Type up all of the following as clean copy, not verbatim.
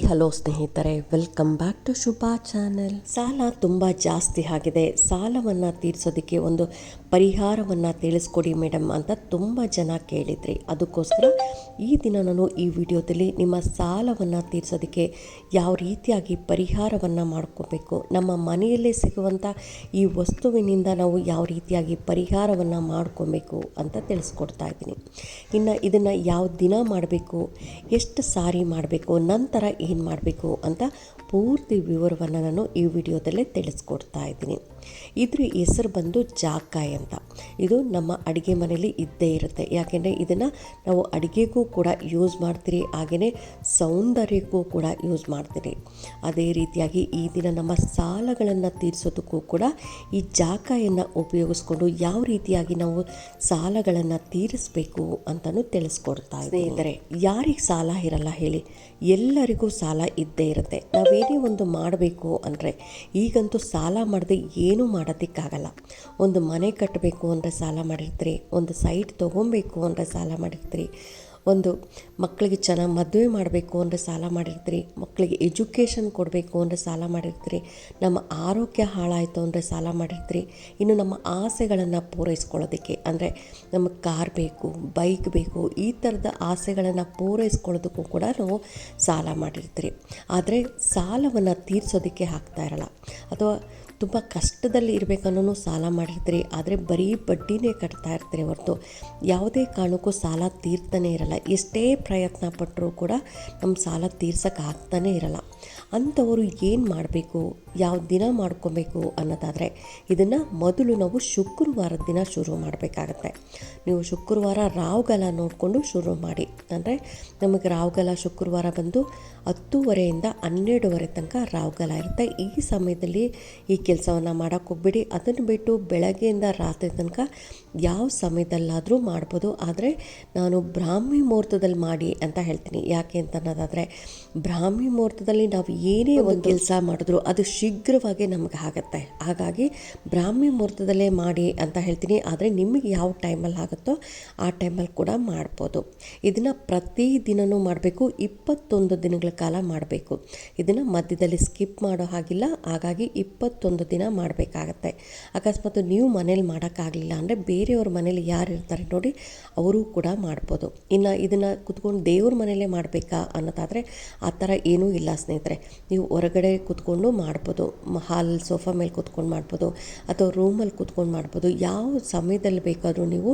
Hello ಸ್ನೇಹಿತರೆ, welcome back to Shubha channel. ಸಾಲ ತುಂಬ ಜಾಸ್ತಿ ಆಗಿದೆ, ಸಾಲವನ್ನು ತೀರಿಸೋದಕ್ಕೆ ಒಂದು ಪರಿಹಾರವನ್ನು ತಿಳಿಸ್ಕೊಡಿ ಮೇಡಮ್ ಅಂತ ತುಂಬ ಜನ ಕೇಳಿದ್ರಿ. ಅದಕ್ಕೋಸ್ಕರ ಈ ದಿನ ನಾನು ಈ ವಿಡಿಯೋದಲ್ಲಿ ನಿಮ್ಮ ಸಾಲವನ್ನು ತೀರಿಸೋದಕ್ಕೆ ಯಾವ ರೀತಿಯಾಗಿ ಪರಿಹಾರವನ್ನು ಮಾಡ್ಕೋಬೇಕು, ನಮ್ಮ ಮನೆಯಲ್ಲೇ ಸಿಗುವಂಥ ಈ ವಸ್ತುವಿನಿಂದ ನಾವು ಯಾವ ರೀತಿಯಾಗಿ ಪರಿಹಾರವನ್ನು ಮಾಡ್ಕೋಬೇಕು ಅಂತ ತಿಳಿಸ್ಕೊಡ್ತಾ ಇದ್ದೀನಿ. ಇನ್ನು ಇದನ್ನು ಯಾವ ದಿನ ಮಾಡಬೇಕು, ಎಷ್ಟು ಸಾರಿ ಮಾಡಬೇಕು, ನಂತರ ಏನು ಮಾಡಬೇಕು ಅಂತ ಪೂರ್ತಿ ವಿವರವನ್ನು ನಾನು ಈ ವಿಡಿಯೋದಲ್ಲೇ ತಿಳಿಸ್ಕೊಡ್ತಾ ಇದ್ದೀನಿ. ಇದ್ರ ಹೆಸರು ಬಂದು ಜಾಕಾಯಿ ಅಂತ. ಇದು ನಮ್ಮ ಅಡುಗೆ ಮನೆಯಲ್ಲಿ ಇದ್ದೇ ಇರುತ್ತೆ. ಯಾಕೆಂದರೆ ಇದನ್ನು ನಾವು ಅಡುಗೆಗೂ ಕೂಡ ಯೂಸ್ ಮಾಡ್ತೀರಿ, ಹಾಗೆಯೇ ಸೌಂದರ್ಯಕ್ಕೂ ಕೂಡ ಯೂಸ್ ಮಾಡ್ತೀರಿ. ಅದೇ ರೀತಿಯಾಗಿ ಈ ದಿನ ನಮ್ಮ ಸಾಲಗಳನ್ನು ತೀರಿಸೋದಕ್ಕೂ ಕೂಡ ಈ ಜಾಕಾಯನ್ನು ಉಪಯೋಗಿಸ್ಕೊಂಡು ಯಾವ ರೀತಿಯಾಗಿ ನಾವು ಸಾಲಗಳನ್ನು ತೀರಿಸಬೇಕು ಅಂತಲೂ ತಿಳಿಸ್ಕೊಡ್ತಾ ಇದ್ದಾರೆ. ಯಾರಿಗೆ ಸಾಲ ಇರಲ್ಲ ಹೇಳಿ, ಎಲ್ಲರಿಗೂ ಸಾಲ ಇದ್ದೇ ಇರುತ್ತೆ. ನಾವೇನೇ ಒಂದು ಮಾಡಬೇಕು ಅಂದರೆ ಈಗಂತೂ ಸಾಲ ಮಾಡದೆ ಏನೂ ಮಾಡೋದಕ್ಕಾಗಲ್ಲ. ಒಂದು ಮನೆ ಕಟ್ಟಬೇಕು ಅಂದರೆ ಸಾಲ ಮಾಡಿರ್ತೀರಿ, ಒಂದು ಸೈಟ್ ತೊಗೊಬೇಕು ಅಂದರೆ ಸಾಲ ಮಾಡಿರ್ತೀರಿ, ಒಂದು ಮಕ್ಕಳಿಗೆ ಚೆನ್ನಾಗಿ ಮದುವೆ ಮಾಡಬೇಕು ಅಂದರೆ ಸಾಲ ಮಾಡಿರ್ತೀರಿ, ಮಕ್ಕಳಿಗೆ ಎಜುಕೇಷನ್ ಕೊಡಬೇಕು ಅಂದರೆ ಸಾಲ ಮಾಡಿರ್ತೀರಿ, ನಮ್ಮ ಆರೋಗ್ಯ ಹಾಳಾಯಿತು ಅಂದರೆ ಸಾಲ ಮಾಡಿರ್ತೀರಿ, ಇನ್ನು ನಮ್ಮ ಆಸೆಗಳನ್ನು ಪೂರೈಸ್ಕೊಳ್ಳೋದಕ್ಕೆ ಅಂದರೆ ನಮಗೆ ಕಾರ್ ಬೇಕು, ಬೈಕ್ ಬೇಕು, ಈ ಥರದ ಆಸೆಗಳನ್ನು ಪೂರೈಸ್ಕೊಳ್ಳೋದಕ್ಕೂ ಕೂಡ ನಾವು ಸಾಲ ಮಾಡಿರ್ತೀರಿ. ಆದರೆ ಸಾಲವನ್ನು ತೀರಿಸೋದಕ್ಕೆ ಆಗ್ತಾ ಇರಲ್ಲ, ಅಥವಾ ತುಂಬ ಕಷ್ಟದಲ್ಲಿ ಇರಬೇಕನ್ನೋ ಸಾಲ ಮಾಡಿರ್ತೀರಿ, ಆದರೆ ಬರೀ ಬಡ್ಡಿನೇ ಕಟ್ತಾ ಇರ್ತೀರಿ ಹೊರತು ಯಾವುದೇ ಕಾರಣಕ್ಕೂ ಸಾಲ ತೀರ್ತಾನೆ ಇರಲ್ಲ. ಎಷ್ಟೇ ಪ್ರಯತ್ನ ಪಟ್ಟರೂ ಕೂಡ ನಮ್ಮ ಸಾಲ ತೀರ್ಸೋಕೆ ಆಗ್ತಾನೇ ಇರಲ್ಲ. ಅಂಥವರು ಏನು ಮಾಡಬೇಕು, ಯಾವ ದಿನ ಮಾಡ್ಕೊಬೇಕು ಅನ್ನೋದಾದರೆ ಇದನ್ನು ಮೊದಲು ನಾವು ಶುಕ್ರವಾರದ ದಿನ ಶುರು ಮಾಡಬೇಕಾಗತ್ತೆ. ನೀವು ಶುಕ್ರವಾರ ರಾಹುಗಾಲ ನೋಡಿಕೊಂಡು ಶುರು ಮಾಡಿ. ಅಂದರೆ ನಮಗೆ ರಾಹುಗಾಲ ಶುಕ್ರವಾರ ಬಂದು 10:30 12:00 ತನಕ ರಾಹುಗಾಲ ಇರುತ್ತೆ. ಈ ಸಮಯದಲ್ಲಿ ಈ ಕೆಲಸವನ್ನು ಮಾಡೋಕ್ಕೆ ಹೋಗ್ಬೇಡಿ. ಅದನ್ನು ಬಿಟ್ಟು ಬೆಳಗ್ಗೆಯಿಂದ ರಾತ್ರಿ ತನಕ ಯಾವ ಸಮಯದಲ್ಲಾದರೂ ಮಾಡ್ಬೋದು. ಆದರೆ ನಾನು ಬ್ರಾಹ್ಮಿ ಮುಹೂರ್ತದಲ್ಲಿ ಮಾಡಿ ಅಂತ ಹೇಳ್ತೀನಿ. ಯಾಕೆ ಅಂತ ಅನ್ನೋದಾದರೆ ಬ್ರಾಹ್ಮಿ ಮುಹೂರ್ತದಲ್ಲಿ ನಾವು ಏನೇ ಒಂದು ಕೆಲಸ ಮಾಡಿದ್ರು ಅದು ಶೀಘ್ರವಾಗಿ ನಮಗೆ ಆಗುತ್ತೆ. ಹಾಗಾಗಿ ಬ್ರಾಹ್ಮಿ ಮುಹೂರ್ತದಲ್ಲೇ ಮಾಡಿ ಅಂತ ಹೇಳ್ತೀನಿ. ಆದರೆ ನಿಮಗೆ ಯಾವ ಟೈಮಲ್ಲಿ ಆಗುತ್ತೋ ಆ ಟೈಮಲ್ಲಿ ಕೂಡ ಮಾಡ್ಬೋದು. ಇದನ್ನು ಪ್ರತಿದಿನವೂ ಮಾಡಬೇಕು, 21 ದಿನಗಳ ಕಾಲ ಮಾಡಬೇಕು. ಇದನ್ನು ಮಧ್ಯದಲ್ಲಿ ಸ್ಕಿಪ್ ಮಾಡೋ ಹಾಗಿಲ್ಲ. ಹಾಗಾಗಿ 21 ದಿನ ಮಾಡಬೇಕಾಗತ್ತೆ. ಅಕಸ್ಮಾತ್ ನೀವು ಮನೇಲಿ ಮಾಡೋಕ್ಕಾಗಲಿಲ್ಲ ಅಂದರೆ ಬೇರೆಯವ್ರ ಮನೇಲಿ ಯಾರು ಇರ್ತಾರೆ ನೋಡಿ, ಅವರು ಕೂಡ ಮಾಡ್ಬೋದು. ಇನ್ನು ಇದನ್ನು ಕುತ್ಕೊಂಡು ದೇವ್ರ ಮನೆಯಲ್ಲೇ ಮಾಡಬೇಕಾ ಅನ್ನೋದಾದರೆ ಆ ಥರ ಏನೂ ಇಲ್ಲ ಸ್ನೇಹಿತರೆ. ನೀವು ಹೊರಗಡೆ ಕೂತ್ಕೊಂಡು ಮಾಡ್ಬೋದು, ಹಾಲ್ ಸೋಫಾ ಮೇಲೆ ಕೂತ್ಕೊಂಡು ಮಾಡ್ಬೋದು, ಅಥವಾ ರೂಮಲ್ಲಿ ಕೂತ್ಕೊಂಡು ಮಾಡ್ಬೋದು. ಯಾವ ಸಮಯದಲ್ಲಿ ಬೇಕಾದರೂ ನೀವು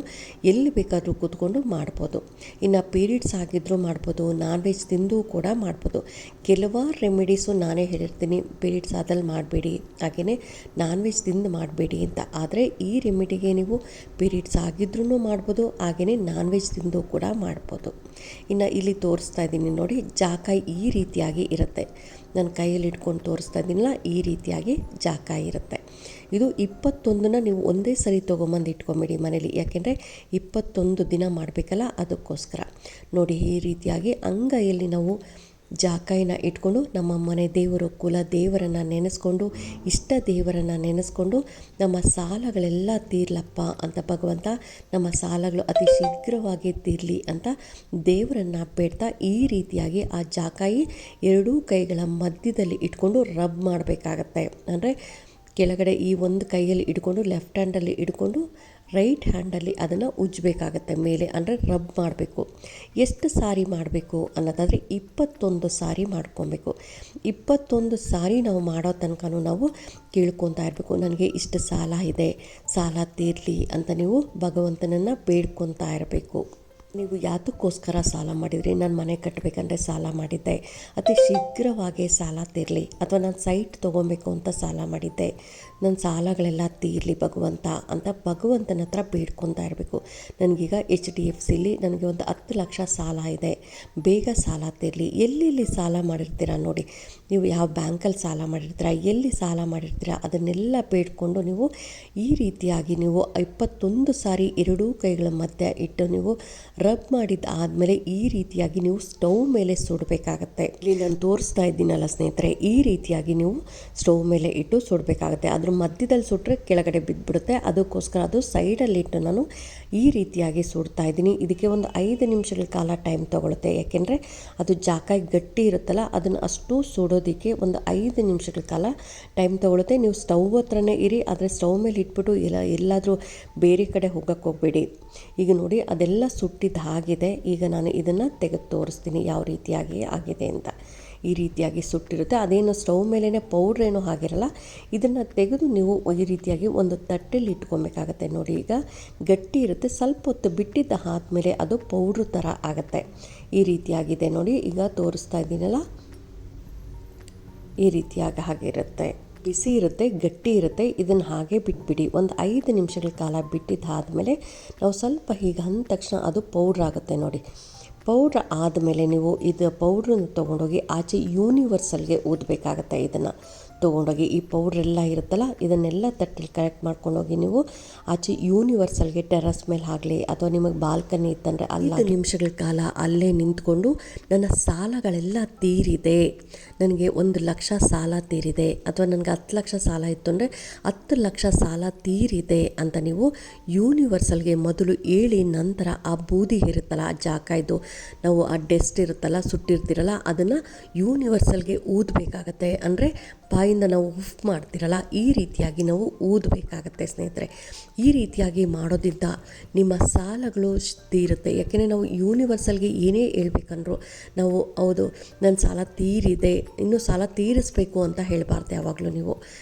ಎಲ್ಲಿ ಬೇಕಾದರೂ ಕೂತ್ಕೊಂಡು ಮಾಡ್ಬೋದು. ಇನ್ನು ಪೀರಿಯಡ್ಸ್ ಆಗಿದ್ದರೂ ಮಾಡ್ಬೋದು, ನಾನ್ ವೆಜ್ ತಿಂದು ಕೂಡ ಮಾಡ್ಬೋದು. ಕೆಲವಾರು ರೆಮಿಡೀಸು ನಾನೇ ಹೇಳಿರ್ತೀನಿ, ಪೀರಿಯಡ್ಸ್ ಆದಲ್ಲಿ ಮಾಡಬೇಡಿ, ಹಾಗೆಯೇ ನಾನ್ ವೆಜ್ ತಿಂದು ಮಾಡಬೇಡಿ ಅಂತ. ಆದರೆ ಈ ರೆಮಿಡಿಗೆ ನೀವು ಪೀರಿಯಡ್ಸ್ ಆಗಿದ್ರೂ ಮಾಡ್ಬೋದು, ಹಾಗೆಯೇ ನಾನ್ ವೆಜ್ ತಿಂದು ಕೂಡ ಮಾಡ್ಬೋದು. ಇನ್ನು ಇಲ್ಲಿ ತೋರಿಸ್ತಾ ಇದ್ದೀನಿ ನೋಡಿ, ಜಾಕಾಯಿ ಈ ರೀತಿಯಾಗಿ ಇರುತ್ತೆ. ನನ್ನ ಕೈಯಲ್ಲಿ ಇಟ್ಕೊಂಡು ತೋರಿಸ್ತಾ ಇದ್ದೀನಲ್ಲ, ಈ ರೀತಿಯಾಗಿ ಜಾಕಾಯಿ ಇರುತ್ತೆ. ಇದು 21 ನೀವು ಒಂದೇ ಸರಿ ತೊಗೊಂಬಂದು ಇಟ್ಕೊಂಬೇಡಿ ಮನೇಲಿ. ಯಾಕೆಂದರೆ 21 ದಿನ ಮಾಡಬೇಕಲ್ಲ, ಅದಕ್ಕೋಸ್ಕರ ನೋಡಿ ಈ ರೀತಿಯಾಗಿ ಅಂಗೈಯಲ್ಲಿ ನಾವು ಜಾಕಾಯಿನ ಇಟ್ಕೊಂಡು ನಮ್ಮ ಮನೆ ದೇವರು, ಕುಲ ದೇವರನ್ನು ನೆನೆಸ್ಕೊಂಡು, ಇಷ್ಟ ದೇವರನ್ನು ನೆನೆಸ್ಕೊಂಡು ನಮ್ಮ ಸಾಲಗಳೆಲ್ಲ ತೀರ್ಲಪ್ಪ ಅಂತ, ಭಗವಂತ ನಮ್ಮ ಸಾಲಗಳು ಅತಿ ಶೀಘ್ರವಾಗಿ ತೀರಲಿ ಅಂತ ದೇವರನ್ನು ಬೇಡ್ತಾ ಈ ರೀತಿಯಾಗಿ ಆ ಜಾಕಾಯಿ ಎರಡೂ ಕೈಗಳ ಮಧ್ಯದಲ್ಲಿ ಇಟ್ಕೊಂಡು ರಬ್ ಮಾಡಬೇಕಾಗತ್ತೆ. ಅಂದರೆ ಕೆಳಗಡೆ ಈ ಒಂದು ಕೈಯಲ್ಲಿ ಇಟ್ಕೊಂಡು ಲೆಫ್ಟ್ ಹ್ಯಾಂಡಲ್ಲಿ ಇಟ್ಕೊಂಡು ರೈಟ್ ಹ್ಯಾಂಡಲ್ಲಿ ಅದನ್ನು ಉಜ್ಜಬೇಕಾಗತ್ತೆ ಮೇಲೆ, ಅಂದರೆ ರಬ್ ಮಾಡಬೇಕು. ಎಷ್ಟು ಸಾರಿ ಮಾಡಬೇಕು ಅನ್ನೋದಾದರೆ 21 ಸಾರಿ ಮಾಡ್ಕೊಬೇಕು. 21 ಸಾರಿ ನಾವು ಮಾಡೋ ತನಕ ನಾವು ಕೇಳ್ಕೊತಾ ಇರಬೇಕು, ನನಗೆ ಇಷ್ಟು ಸಾಲ ಇದೆ, ಸಾಲ ತೀರಲಿ ಅಂತ ನೀವು ಭಗವಂತನನ್ನು ಬೇಡ್ಕೊತಾ ಇರಬೇಕು. ನೀವು ಯಾತಕ್ಕೋಸ್ಕರ ಸಾಲ ಮಾಡಿದ್ರಿ, ನಾನು ಮನೆ ಕಟ್ಟಬೇಕಂದ್ರೆ ಸಾಲ ಮಾಡಿದ್ದೆ, ಅತಿ ಶೀಘ್ರವಾಗಿ ಸಾಲ ತೀರಲಿ, ಅಥವಾ ನಾನು ಸೈಟ್ ತೊಗೊಬೇಕು ಅಂತ ಸಾಲ ಮಾಡಿದ್ದೆ, ನನ್ನ ಸಾಲಗಳೆಲ್ಲ ತೀರಲಿ ಭಗವಂತ ಅಂತ ಭಗವಂತನ ಹತ್ರ ಬೇಡ್ಕೊತಾ ಇರಬೇಕು. ನನಗೀಗ HDFCಲಿ ನನಗೆ ಒಂದು 10 ಲಕ್ಷ ಸಾಲ ಇದೆ, ಬೇಗ ಸಾಲ ತೀರಲಿ. ಎಲ್ಲೆಲ್ಲಿ ಸಾಲ ಮಾಡಿರ್ತೀರ ನೋಡಿ, ನೀವು ಯಾವ ಬ್ಯಾಂಕಲ್ಲಿ ಸಾಲ ಮಾಡಿರ್ತೀರ, ಎಲ್ಲಿ ಸಾಲ ಮಾಡಿರ್ತೀರ, ಅದನ್ನೆಲ್ಲ ಬೇಡ್ಕೊಂಡು ನೀವು ಈ ರೀತಿಯಾಗಿ ನೀವು 21 ಸಾರಿ ಎರಡೂ ಕೈಗಳ ಮಧ್ಯೆ ಇಟ್ಟು ನೀವು ರಬ್ ಮಾಡಿದ್ದಾದಮೇಲೆ ಈ ರೀತಿಯಾಗಿ ನೀವು ಸ್ಟವ್ ಮೇಲೆ ಸುಡಬೇಕಾಗತ್ತೆ. ಇಲ್ಲಿ ನಾನು ತೋರಿಸ್ತಾ ಇದ್ದೀನಲ್ಲ ಸ್ನೇಹಿತರೆ, ಈ ರೀತಿಯಾಗಿ ನೀವು ಸ್ಟವ್ ಮೇಲೆ ಇಟ್ಟು ಸುಡಬೇಕಾಗತ್ತೆ. ಅದ್ರ ಮಧ್ಯದಲ್ಲಿ ಸುಟ್ಟರೆ ಕೆಳಗಡೆ ಬಿದ್ದುಬಿಡುತ್ತೆ. ಅದಕ್ಕೋಸ್ಕರ ಅದು ಸೈಡಲ್ಲಿ ಇಟ್ಟು ನಾನು ಈ ರೀತಿಯಾಗಿ ಸುಡ್ತಾ ಇದ್ದೀನಿ. ಇದಕ್ಕೆ ಒಂದು 5 ನಿಮಿಷಗಳ ಕಾಲ ಟೈಮ್ ತೊಗೊಳುತ್ತೆ. ಯಾಕೆಂದರೆ ಅದು ಜಾಕಾಯಿ ಗಟ್ಟಿ ಇರುತ್ತಲ್ಲ, ಅದನ್ನು ಅಷ್ಟು ಸುಡೋದಕ್ಕೆ ಒಂದು 5 ನಿಮಿಷಗಳ ಕಾಲ ಟೈಮ್ ತೊಗೊಳುತ್ತೆ. ನೀವು ಸ್ಟವ್ ಹತ್ರನೇ ಇರಿ, ಆದರೆ ಸ್ಟವ್ ಮೇಲೆ ಇಟ್ಬಿಟ್ಟು ಎಲ್ಲಾದರೂ ಬೇರೆ ಕಡೆ ಹೋಗೋಕ್ಕೆ ಹೋಗಬೇಡಿ. ಈಗ ನೋಡಿ ಅದೆಲ್ಲ ಸುಟ್ಟಿದ್ದು ಆಗಿದೆ. ಈಗ ನಾನು ಇದನ್ನು ತೆಗೆದು ತೋರಿಸ್ತೀನಿ ಯಾವ ರೀತಿಯಾಗಿ ಆಗಿದೆ ಅಂತ. ಈ ರೀತಿಯಾಗಿ ಸುಟ್ಟಿರುತ್ತೆ. ಅದೇನು ಸ್ಟವ್ ಮೇಲೇ ಪೌಡ್ರ್ ಏನೋ ಆಗಿರಲ್ಲ. ಇದನ್ನು ತೆಗೆದು ನೀವು ಈ ರೀತಿಯಾಗಿ ಒಂದು ತಟ್ಟೆಯಲ್ಲಿ ಇಟ್ಕೊಬೇಕಾಗತ್ತೆ. ನೋಡಿ ಈಗ ಗಟ್ಟಿ ಇರುತ್ತೆ. ಸ್ವಲ್ಪ ಹೊತ್ತು ಬಿಟ್ಟಿದ್ದ ಆದಮೇಲೆ ಅದು ಪೌಡ್ರ್ ಥರ ಆಗುತ್ತೆ. ಈ ರೀತಿಯಾಗಿದೆ ನೋಡಿ, ಈಗ ತೋರಿಸ್ತಾ ಇದ್ದೀನಲ್ಲ, ಈ ರೀತಿಯಾಗಿ ಹಾಗಿರುತ್ತೆ. ಬಿಸಿ ಇರುತ್ತೆ, ಗಟ್ಟಿ ಇರುತ್ತೆ. ಇದನ್ನು ಹಾಗೆ ಬಿಟ್ಬಿಡಿ. ಒಂದು 5 ನಿಮಿಷಗಳ ಕಾಲ ಬಿಟ್ಟಿದ್ದಾದಮೇಲೆ ನಾವು ಸ್ವಲ್ಪ ಹೀಗೆ ಅಂದ ತಕ್ಷಣ ಅದು ಪೌಡ್ರ್ ಆಗುತ್ತೆ ನೋಡಿ. ಪೌಡ್ರ್ ಆದಮೇಲೆ ನೀವು ಇದು ಪೌಡ್ರನ್ನು ತೊಗೊಂಡೋಗಿ ಆಚೆ ಯೂನಿವರ್ಸಲ್ಗೆ ಊದಬೇಕಾಗತ್ತೆ. ಇದನ್ನು ತೊಗೊಂಡೋಗಿ ಈ ಪೌಡ್ರೆಲ್ಲ ಇರುತ್ತಲ್ಲ, ಇದನ್ನೆಲ್ಲ ತಟ್ಟೆಲಿ ಕಲೆಕ್ಟ್ ಮಾಡ್ಕೊಂಡೋಗಿ ನೀವು ಆಚೆ ಯೂನಿವರ್ಸಲ್ಗೆ ಟೆರಸ್ ಮೇಲೆ ಆಗಲಿ ಅಥವಾ ನಿಮಗೆ ಬಾಲ್ಕನಿ ಇತ್ತಂದರೆ 5 ನಿಮಿಷಗಳ ಕಾಲ ಅಲ್ಲೇ ನಿಂತ್ಕೊಂಡು ನನ್ನ ಸಾಲಗಳೆಲ್ಲ ತೀರಿದೆ, ನನಗೆ 1 ಲಕ್ಷ ಸಾಲ ತೀರಿದೆ ಅಥವಾ ನನಗೆ 10 ಲಕ್ಷ ಸಾಲ ಇತ್ತು ಅಂದರೆ 10 ಲಕ್ಷ ಸಾಲ ತೀರಿದೆ ಅಂತ ನೀವು ಯೂನಿವರ್ಸಲ್ಗೆ ಮೊದಲು ಹೇಳಿ, ನಂತರ ಆ ಬೂದಿ ಇರುತ್ತಲ್ಲ, ಆ ಜಾಕಾಯ್ದು ನಾವು ಆ ಡೆಸ್ಟ್ ಇರುತ್ತಲ್ಲ, ಸುಟ್ಟಿರ್ತೀರಲ್ಲ, ಅದನ್ನು ಯೂನಿವರ್ಸಲ್ಗೆ ಊದಬೇಕಾಗತ್ತೆ. ಅಂದರೆ ಬಾಯಿಂದ ನಾವು ಉಫ್ ಮಾಡ್ತಿರಲ್ಲ, ಈ ರೀತಿಯಾಗಿ ನಾವು ಊದಬೇಕಾಗತ್ತೆ ಸ್ನೇಹಿತರೆ. ಈ ರೀತಿಯಾಗಿ ಮಾಡೋದ್ರಿಂದ ನಿಮ್ಮ ಸಾಲಗಳು ತೀರುತ್ತೆ. ಯಾಕೆಂದರೆ ನಾವು ಯೂನಿವರ್ಸಲ್ಗೆ ಏನೇ ಹೇಳ್ಬೇಕಂದ್ರೂ ನಾವು ಹೌದು ನನ್ನ ಸಾಲ ತೀರಿದೆ, ಇನ್ನೂ ಸಾಲ ತೀರಿಸಬೇಕು ಅಂತ ಹೇಳಬಾರ್ದು. ಯಾವಾಗಲೂ ನೀವು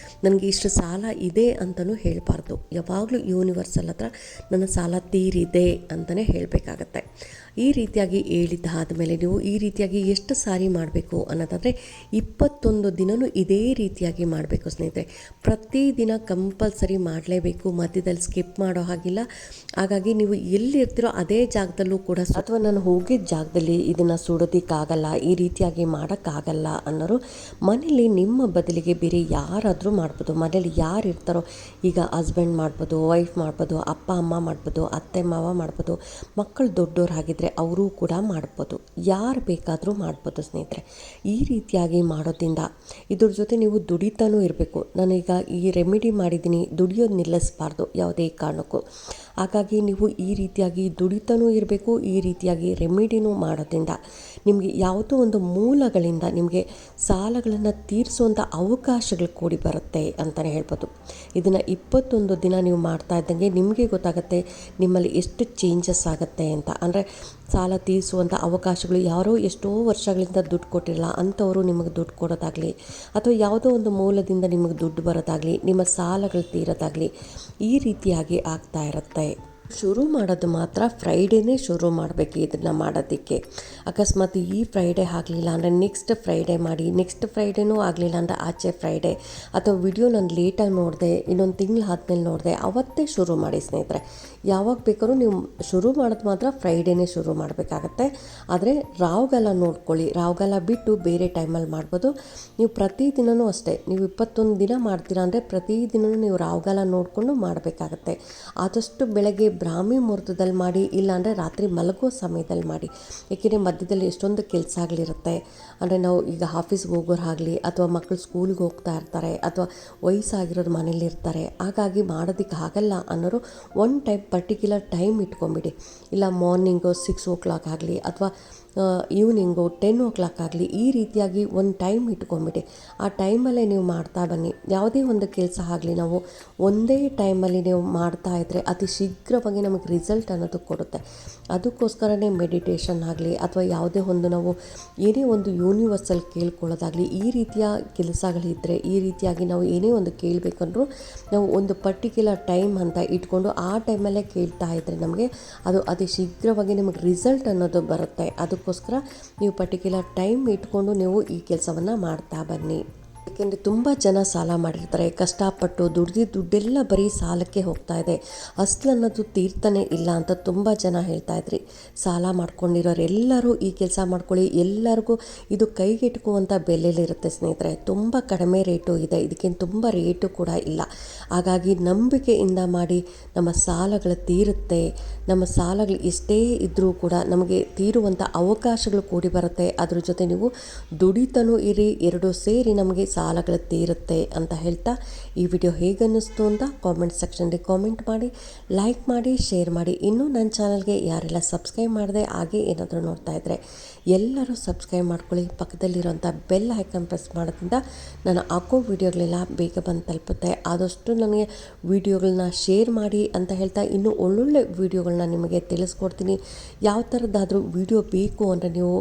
ನನಗೆ ಇಷ್ಟು ಸಾಲ ಇದೆ ಅಂತಲೂ ಹೇಳಬಾರ್ದು. ಯಾವಾಗಲೂ ಯೂನಿವರ್ಸಲ್ ಹತ್ರ ನನ್ನ ಸಾಲ ತೀರಿದೆ ಅಂತಲೇ ಹೇಳಬೇಕಾಗತ್ತೆ. ಈ ರೀತಿಯಾಗಿ ಹೇಳಿದ್ದಾದಮೇಲೆ ನೀವು ಈ ರೀತಿಯಾಗಿ ಎಷ್ಟು ಸಾರಿ ಮಾಡಬೇಕು ಅನ್ನೋದಾದರೆ 21 ದಿನವೂ ಇದೇ ರೀತಿಯಾಗಿ ಮಾಡಬೇಕು ಸ್ನೇಹಿತರೆ. ಪ್ರತಿದಿನ ಕಂಪಲ್ಸರಿ ಮಾಡಲೇಬೇಕು, ಮಧ್ಯದಲ್ಲಿ ಸ್ಕಿಪ್ ಮಾಡೋ ಹಾಗಿಲ್ಲ. ಹಾಗಾಗಿ ನೀವು ಎಲ್ಲಿರ್ತೀರೋ ಅದೇ ಜಾಗದಲ್ಲೂ ಕೂಡ ಅಥವಾ ನಾನು ಹೋಗಿದ್ದ ಜಾಗದಲ್ಲಿ ಇದನ್ನು ಸುಡೋದಕ್ಕಾಗಲ್ಲ, ಈ ರೀತಿಯಾಗಿ ಮಾಡೋಕ್ಕಾಗಲ್ಲ ಅನ್ನೋರು ಮನೇಲಿ ನಿಮ್ಮ ಬದಲಿಗೆ ಬೇರೆ ಯಾರಾದರೂ ಮಾಡ್ಬೋದು. ಮನೇಲಿ ಯಾರು ಇರ್ತಾರೋ, ಈಗ ಹಸ್ಬೆಂಡ್ ಮಾಡ್ಬೋದು, ವೈಫ್ ಮಾಡ್ಬೋದು, ಅಪ್ಪ ಅಮ್ಮ ಮಾಡ್ಬೋದು, ಅತ್ತೆ ಮಾವ ಮಾಡ್ಬೋದು, ಮಕ್ಕಳು ದೊಡ್ಡೋರು ಆಗಿದ್ದರೆ ಅವರು ಕೂಡ ಮಾಡ್ಬೋದು. ಯಾರು ಬೇಕಾದರೂ ಮಾಡ್ಬೋದು ಸ್ನೇಹಿತರೆ. ಈ ರೀತಿಯಾಗಿ ಮಾಡೋದ್ರಿಂದ ಇದ್ರ ಜೊತೆ ನೀವು ದುಡಿತಾನೂ ಇರಬೇಕು. ನಾನೀಗ ಈ ರೆಮಿಡಿ ಮಾಡಿದ್ದೀನಿ, ದುಡಿಯೋದು ನಿಲ್ಲಿಸಬಾರ್ದು ಯಾವುದೇ ಕಾರಣಕ್ಕೂ. ಹಾಗಾಗಿ ನೀವು ಈ ರೀತಿಯಾಗಿ ದುಡಿತಾನೂ ಇರಬೇಕು, ಈ ರೀತಿಯಾಗಿ ರೆಮಿಡಿನೂ ಮಾಡೋದ್ರಿಂದ ನಿಮಗೆ ಯಾವುದೋ ಒಂದು ಮೂಲಗಳಿಂದ ನಿಮಗೆ ಸಾಲಗಳನ್ನು ತೀರಿಸುವಂಥ ಅವಕಾಶಗಳು ಕೂಡಿ ಬರುತ್ತೆ ಅಂತಲೇ ಹೇಳ್ಬೋದು. ಇದನ್ನು 21 ದಿನ ನೀವು ಮಾಡ್ತಾ ಇದ್ದಂಗೆ ನಿಮಗೆ ಗೊತ್ತಾಗುತ್ತೆ ನಿಮ್ಮಲ್ಲಿ ಎಷ್ಟು ಚೇಂಜಸ್ ಆಗುತ್ತೆ ಅಂತ. ಅಂದರೆ ಸಾಲ ತೀರಿಸುವಂಥ ಅವಕಾಶಗಳು, ಯಾರೋ ಎಷ್ಟೋ ವರ್ಷಗಳಿಂದ ದುಡ್ಡು ಕೊಟ್ಟಿರಲ್ಲ ಅಂಥವರು ನಿಮಗೆ ದುಡ್ಡು ಕೊಡೋದಾಗಲಿ, ಅಥವಾ ಯಾವುದೋ ಒಂದು ಮೂಲದಿಂದ ನಿಮಗೆ ದುಡ್ಡು ಬರೋದಾಗಲಿ, ನಿಮ್ಮ ಸಾಲಗಳು ತೀರೋದಾಗಲಿ, ಈ ರೀತಿಯಾಗಿ ಆಗ್ತಾ ಇರುತ್ತೆ. ಶುರು ಮಾಡೋದು ಮಾತ್ರ ಫ್ರೈಡೇನೇ ಶುರು ಮಾಡಬೇಕು ಇದನ್ನು ಮಾಡೋದಕ್ಕೆ. ಅಕಸ್ಮಾತ್ ಈ ಫ್ರೈಡೇ ಆಗಲಿಲ್ಲ ಅಂದರೆ ನೆಕ್ಸ್ಟ್ ಫ್ರೈಡೇ ಮಾಡಿ, ನೆಕ್ಸ್ಟ್ ಫ್ರೈಡೇನೂ ಆಗಲಿಲ್ಲ ಅಂದರೆ ಆಚೆ ಫ್ರೈಡೇ, ಅಥವಾ ವಿಡಿಯೋ ನಾನು ಲೇಟಾಗಿ ನೋಡಿದೆ, ಇನ್ನೊಂದು ತಿಂಗಳು ಆದಮೇಲೆ ನೋಡಿದೆ, ಅವತ್ತೇ ಶುರು ಮಾಡಿ ಸ್ನೇಹಿತರೆ. ಯಾವಾಗ ಬೇಕಾದ್ರೂ ನೀವು ಶುರು ಮಾಡೋದು ಮಾತ್ರ ಫ್ರೈಡೇನೇ ಶುರು ಮಾಡಬೇಕಾಗತ್ತೆ. ಆದರೆ ರಾವ್ಗಾಲ ನೋಡ್ಕೊಳ್ಳಿ, ರಾವ್ಗಾಲ ಬಿಟ್ಟು ಬೇರೆ ಟೈಮಲ್ಲಿ ಮಾಡ್ಬೋದು. ನೀವು ಪ್ರತಿದಿನವೂ ಅಷ್ಟೇ, ನೀವು 21 ದಿನ ಮಾಡ್ತೀರಾ ಅಂದರೆ ಪ್ರತಿದಿನವೂ ನೀವು ರಾವ್ಗಾಲ ನೋಡಿಕೊಂಡು ಮಾಡಬೇಕಾಗತ್ತೆ. ಆದಷ್ಟು ಬೆಳಗ್ಗೆ ಬ್ರಾಹ್ಮಿ ಮುಹೂರ್ತದಲ್ಲಿ ಮಾಡಿ, ಇಲ್ಲಾಂದರೆ ರಾತ್ರಿ ಮಲಗೋ ಸಮಯದಲ್ಲಿ ಮಾಡಿ. ಏಕೆಂದರೆ ಮಧ್ಯದಲ್ಲಿ ಎಷ್ಟೊಂದು ಕೆಲಸಗಳಿರುತ್ತೆ. ಅಂದರೆ ನಾವು ಈಗ ಆಫೀಸ್ಗೆ ಹೋಗೋರಾಗಲಿ, ಅಥವಾ ಮಕ್ಕಳು ಸ್ಕೂಲ್ಗೆ ಹೋಗ್ತಾ ಇರ್ತಾರೆ, ಅಥವಾ ವಯಸ್ಸಾಗಿರೋರು ಮನೇಲಿ ಇರ್ತಾರೆ, ಹಾಗಾಗಿ ಮಾಡೋದಕ್ಕೆ ಆಗಲ್ಲ ಅನ್ನೋರು ಒನ್ ಟೈಮ್ ಪರ್ಟಿಕ್ಯುಲರ್ ಟೈಮ್ ಇಟ್ಕೊಂಬಿಡಿ. ಇಲ್ಲ ಮಾರ್ನಿಂಗು 6 o'clock ಆಗಲಿ, ಅಥವಾ ಈವ್ನಿಂಗು 10 o'clock ಆಗಲಿ, ಈ ರೀತಿಯಾಗಿ ಒಂದು ಟೈಮ್ ಇಟ್ಕೊಂಬಿಡಿ. ಆ ಟೈಮಲ್ಲೇ ನೀವು ಮಾಡ್ತಾ ಬನ್ನಿ. ಯಾವುದೇ ಒಂದು ಕೆಲಸ ಆಗಲಿ ನಾವು ಒಂದೇ ಟೈಮಲ್ಲಿ ನೀವು ಮಾಡ್ತಾ ಇದ್ದರೆ ಅತಿ ಶೀಘ್ರವಾಗಿ ನಮಗೆ ರಿಸಲ್ಟ್ ಅನ್ನೋದು ಕೊಡುತ್ತೆ. ಅದಕ್ಕೋಸ್ಕರನೇ ಮೆಡಿಟೇಷನ್ ಆಗಲಿ, ಅಥವಾ ಯಾವುದೇ ಒಂದು ನಾವು ಏನೇ ಒಂದು ಯೂನಿವರ್ಸಲ್ ಕೇಳ್ಕೊಳ್ಳೋದಾಗಲಿ, ಈ ರೀತಿಯ ಕೆಲಸಗಳಿದ್ದರೆ, ಈ ರೀತಿಯಾಗಿ ನಾವು ಏನೇ ಒಂದು ಕೇಳಬೇಕಂದ್ರೂ ನಾವು ಒಂದು ಪರ್ಟಿಕ್ಯುಲರ್ ಟೈಮ್ ಅಂತ ಇಟ್ಕೊಂಡು ಆ ಟೈಮಲ್ಲೇ ಕೇಳ್ತಾ ಇದ್ದರೆ ನಮಗೆ ಅದು ಅತಿ ಶೀಘ್ರವಾಗಿ ನಿಮಗೆ ರಿಸಲ್ಟ್ ಅನ್ನೋದು ಬರುತ್ತೆ. ಅದಕ್ಕೋಸ್ಕರ ನೀವು ಪರ್ಟಿಕ್ಯುಲರ್ ಟೈಮ್ ಇಟ್ಕೊಂಡು ನೀವು ಈ ಕೆಲಸವನ್ನು ಮಾಡ್ತಾ ಬನ್ನಿ. ಯಾಕೆಂದರೆ ತುಂಬ ಜನ ಸಾಲ ಮಾಡಿರ್ತಾರೆ, ಕಷ್ಟಪಟ್ಟು ದುಡ್ಡೆಲ್ಲ ಬರೀ ಸಾಲಕ್ಕೆ ಹೋಗ್ತಾ ಇದೆ, ಅಸಲು ಅನ್ನೋದು ತೀರ್ತಾನೆ ಇಲ್ಲ ಅಂತ ತುಂಬ ಜನ ಹೇಳ್ತಾ ಇದ್ರಿ. ಸಾಲ ಮಾಡ್ಕೊಂಡಿರೋರೆಲ್ಲರೂ ಈ ಕೆಲಸ ಮಾಡ್ಕೊಳ್ಳಿ, ಎಲ್ಲರಿಗೂ ಇದು ಕೈಗೆಟುಕುವಂಥ ಬೆಲೆಯಲ್ಲಿರುತ್ತೆ ಸ್ನೇಹಿತರೆ. ತುಂಬ ಕಡಿಮೆ ರೇಟು ಇದೆ, ಇದಕ್ಕೇನು ತುಂಬ ರೇಟು ಕೂಡ ಇಲ್ಲ. ಹಾಗಾಗಿ ನಂಬಿಕೆಯಿಂದ ಮಾಡಿ, ನಮ್ಮ ಸಾಲಗಳು ತೀರುತ್ತೆ. ನಮ್ಮ ಸಾಲಗಳು ಎಷ್ಟೇ ಇದ್ದರೂ ಕೂಡ ನಮಗೆ ತೀರುವಂಥ ಅವಕಾಶಗಳು ಕೂಡಿ ಬರುತ್ತೆ. ಅದ್ರ ಜೊತೆ ನೀವು ದುಡಿತನೂ ಇರಿ, ಎರಡೂ ಸೇರಿ ನಮಗೆ ಸಾಲಗಳು ತೀರುತ್ತೆ ಅಂತ ಹೇಳ್ತಾ ಈ ವಿಡಿಯೋ ಹೇಗನ್ನಿಸ್ತು ಅಂತ ಕಾಮೆಂಟ್ ಸೆಕ್ಷನ್ಗೆ ಕಾಮೆಂಟ್ ಮಾಡಿ, ಲೈಕ್ ಮಾಡಿ, ಶೇರ್ ಮಾಡಿ. ಇನ್ನೂ ನನ್ನ ಚಾನಲ್ಗೆ ಯಾರೆಲ್ಲ ಸಬ್ಸ್ಕ್ರೈಬ್ ಮಾಡಿದೆ ಹಾಗೆ ಏನಾದರೂ ನೋಡ್ತಾ ಇದ್ದರೆ ಎಲ್ಲರೂ ಸಬ್ಸ್ಕ್ರೈಬ್ ಮಾಡ್ಕೊಳ್ಳಿ. ಪಕ್ಕದಲ್ಲಿರೋಂಥ ಬೆಲ್ ಐಕಾನ್ ಪ್ರೆಸ್ ಮಾಡೋದ್ರಿಂದ ನಾನು ಹಾಕೋ ವಿಡಿಯೋಗಳೆಲ್ಲ ಬೇಗ ಬಂದು ತಲುಪುತ್ತೆ. ಆದಷ್ಟು ನನಗೆ ವಿಡಿಯೋಗಳನ್ನ ಶೇರ್ ಮಾಡಿ ಅಂತ ಹೇಳ್ತಾ, ಇನ್ನೂ ಒಳ್ಳೊಳ್ಳೆ ವಿಡಿಯೋಗಳನ್ನ ನಿಮಗೆ ತಿಳಿಸ್ಕೊಡ್ತೀನಿ. ಯಾವ ಥರದ್ದಾದರೂ ವಿಡಿಯೋ ಬೇಕು ಅಂದರೆ ನೀವು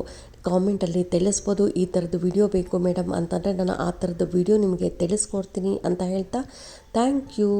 ಕಾಮೆಂಟಲ್ಲಿ ತಿಳಿಸ್ಬೋದು. ಈ ಥರದ್ದು ವಿಡಿಯೋ ಬೇಕು ಮೇಡಮ್ ಅಂತಂದರೆ ನಾನು ಆ ಥರದ್ದು ವಿಡಿಯೋ ನಿಮಗೆ ತಿಳಿಸ್ಕೊಡ್ತೀನಿ ಅಂತ ಹೇಳ್ತಾ ಥ್ಯಾಂಕ್ ಯು.